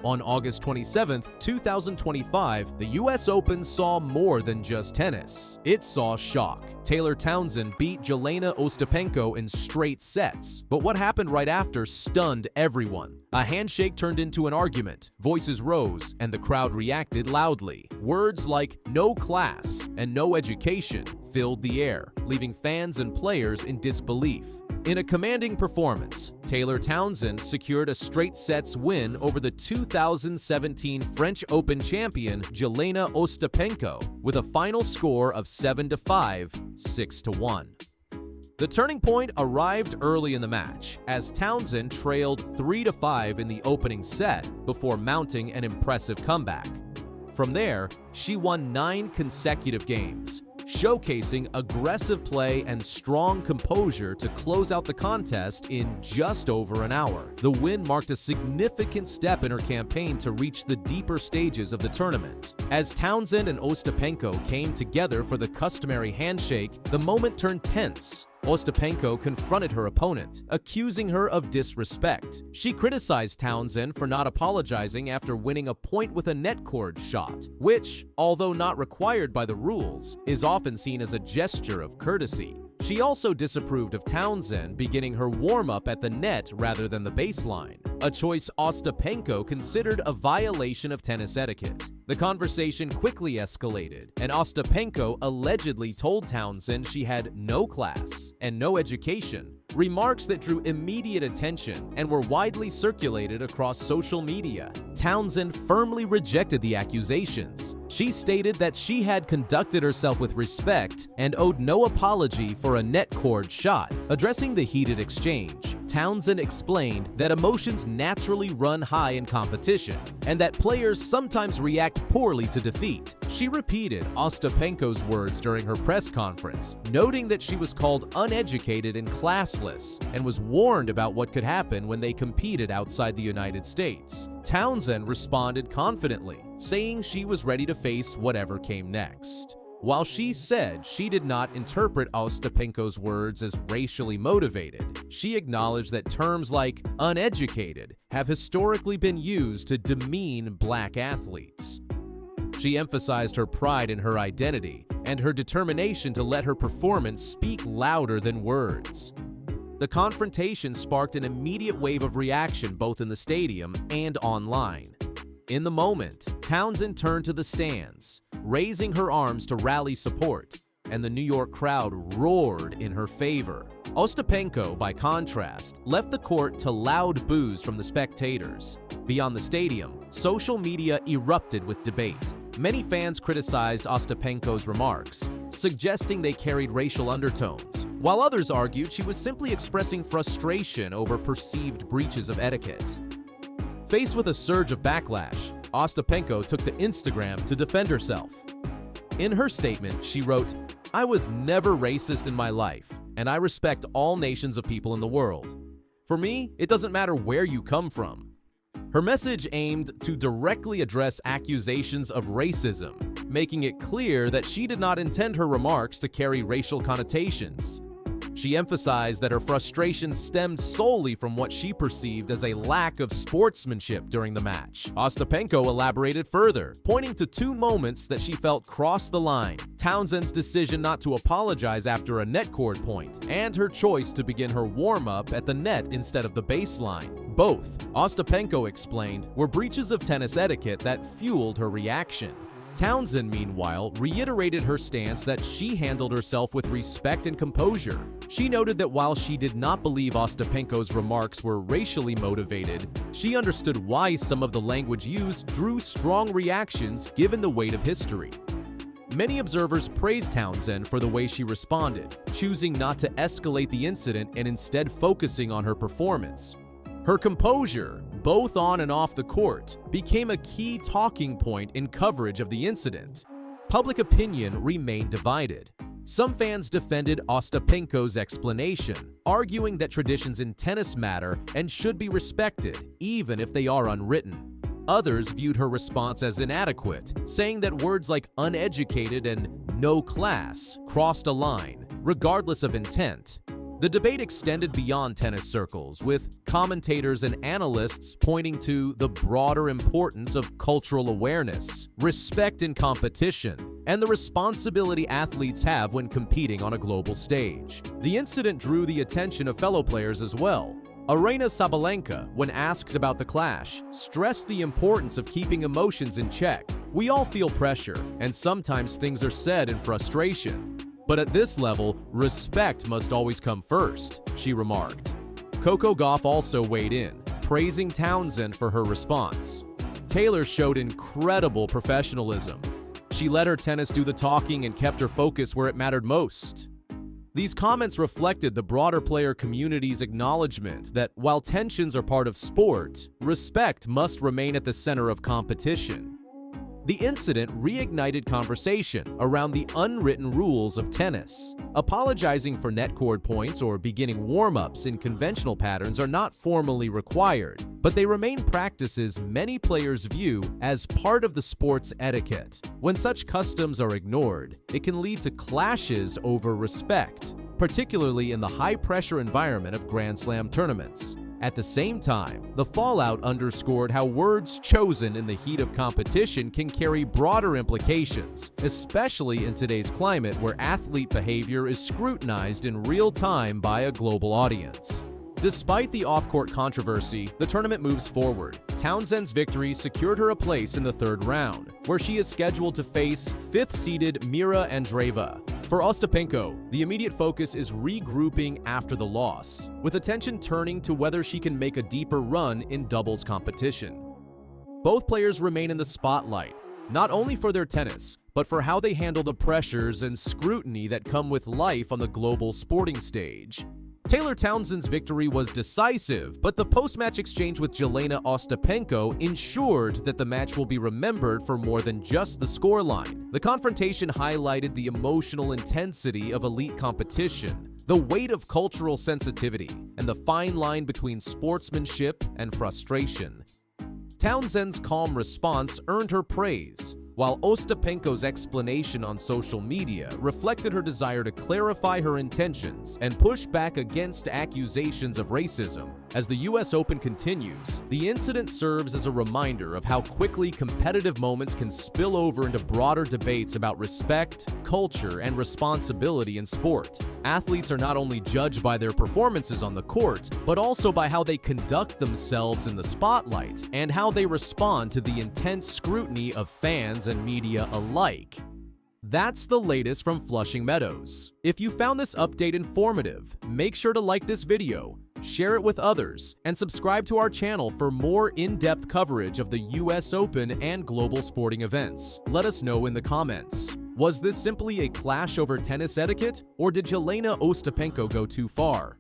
On August 27, 2025, the US Open saw more than just tennis. It saw shock. Taylor Townsend beat Jelena Ostapenko in straight sets. But what happened right after stunned everyone. A handshake turned into an argument, voices rose, and the crowd reacted loudly. Words like "no class" and "no education" filled the air, leaving fans and players in disbelief. In a commanding performance, Taylor Townsend secured a straight sets win over the 2017 French Open champion Jelena Ostapenko with a final score of 7-5, 6-1. The turning point arrived early in the match, as Townsend trailed 3-5 in the opening set before mounting an impressive comeback. From there, she won 9 consecutive games, showcasing aggressive play and strong composure to close out the contest in just over an hour. The win marked a significant step in her campaign to reach the deeper stages of the tournament. As Townsend and Ostapenko came together for the customary handshake, the moment turned tense. Ostapenko confronted her opponent, accusing her of disrespect. She criticized Townsend for not apologizing after winning a point with a net cord shot, which, although not required by the rules, is often seen as a gesture of courtesy. She also disapproved of Townsend beginning her warm-up at the net rather than the baseline, a choice Ostapenko considered a violation of tennis etiquette. The conversation quickly escalated, and Ostapenko allegedly told Townsend she had no class and no education, remarks that drew immediate attention and were widely circulated across social media. Townsend firmly rejected the accusations. She stated that she had conducted herself with respect and owed no apology for a net cord shot. Addressing the heated exchange, Townsend explained that emotions naturally run high in competition and that players sometimes react poorly to defeat. She repeated Ostapenko's words during her press conference, noting that she was called uneducated and classless and was warned about what could happen when they competed outside the United States. Townsend responded confidently, saying she was ready to face whatever came next. While she said she did not interpret Ostapenko's words as racially motivated, she acknowledged that terms like uneducated have historically been used to demean black athletes. She emphasized her pride in her identity and her determination to let her performance speak louder than words. The confrontation sparked an immediate wave of reaction both in the stadium and online. In the moment, Townsend turned to the stands, raising her arms to rally support, and the New York crowd roared in her favor. Ostapenko, by contrast, left the court to loud boos from the spectators. Beyond the stadium, social media erupted with debate. Many fans criticized Ostapenko's remarks, suggesting they carried racial undertones, while others argued she was simply expressing frustration over perceived breaches of etiquette. Faced with a surge of backlash, Ostapenko took to Instagram to defend herself. In her statement, she wrote, "I was never racist in my life, and I respect all nations of people in the world. For me, it doesn't matter where you come from." Her message aimed to directly address accusations of racism, making it clear that she did not intend her remarks to carry racial connotations. She emphasized that her frustration stemmed solely from what she perceived as a lack of sportsmanship during the match. Ostapenko elaborated further, pointing to 2 moments that she felt crossed the line: Townsend's decision not to apologize after a net cord point, and her choice to begin her warm-up at the net instead of the baseline. Both, Ostapenko explained, were breaches of tennis etiquette that fueled her reaction. Townsend, meanwhile, reiterated her stance that she handled herself with respect and composure. She noted that while she did not believe Ostapenko's remarks were racially motivated, she understood why some of the language used drew strong reactions given the weight of history. Many observers praised Townsend for the way she responded, choosing not to escalate the incident and instead focusing on her performance. Her composure, both on and off the court, became a key talking point in coverage of the incident. Public opinion remained divided. Some fans defended Ostapenko's explanation, arguing that traditions in tennis matter and should be respected, even if they are unwritten. Others viewed her response as inadequate, saying that words like uneducated and no class crossed a line, regardless of intent. The debate extended beyond tennis circles, with commentators and analysts pointing to the broader importance of cultural awareness, respect in competition, and the responsibility athletes have when competing on a global stage. The incident drew the attention of fellow players as well. Jelena Ostapenko, when asked about the clash, stressed the importance of keeping emotions in check. "We all feel pressure, and sometimes things are said in frustration. But at this level, respect must always come first," she remarked. Coco Gauff also weighed in, praising Townsend for her response. Taylor showed incredible professionalism. She let her tennis do the talking and kept her focus where it mattered most. These comments reflected the broader player community's acknowledgement that while tensions are part of sport, respect must remain at the center of competition. The incident reignited conversation around the unwritten rules of tennis. Apologizing for net cord points or beginning warm-ups in conventional patterns are not formally required, but they remain practices many players view as part of the sport's etiquette. When such customs are ignored, it can lead to clashes over respect, particularly in the high-pressure environment of Grand Slam tournaments. At the same time, the fallout underscored how words chosen in the heat of competition can carry broader implications, especially in today's climate where athlete behavior is scrutinized in real time by a global audience. Despite the off-court controversy, the tournament moves forward. Townsend's victory secured her a place in the third round, where she is scheduled to face fifth-seeded Mira Andreeva. For Ostapenko, the immediate focus is regrouping after the loss, with attention turning to whether she can make a deeper run in doubles competition. Both players remain in the spotlight, not only for their tennis, but for how they handle the pressures and scrutiny that come with life on the global sporting stage. Taylor Townsend's victory was decisive, but the post-match exchange with Jelena Ostapenko ensured that the match will be remembered for more than just the scoreline. The confrontation highlighted the emotional intensity of elite competition, the weight of cultural sensitivity, and the fine line between sportsmanship and frustration. Townsend's calm response earned her praise, while Ostapenko's explanation on social media reflected her desire to clarify her intentions and push back against accusations of racism. As the US Open continues, the incident serves as a reminder of how quickly competitive moments can spill over into broader debates about respect, culture, and responsibility in sport. Athletes are not only judged by their performances on the court, but also by how they conduct themselves in the spotlight and how they respond to the intense scrutiny of fans and media alike. That's the latest from Flushing Meadows. If you found this update informative, make sure to like this video, share it with others, and subscribe to our channel for more in-depth coverage of the US Open and global sporting events. Let us know in the comments. Was this simply a clash over tennis etiquette, or did Jelena Ostapenko go too far?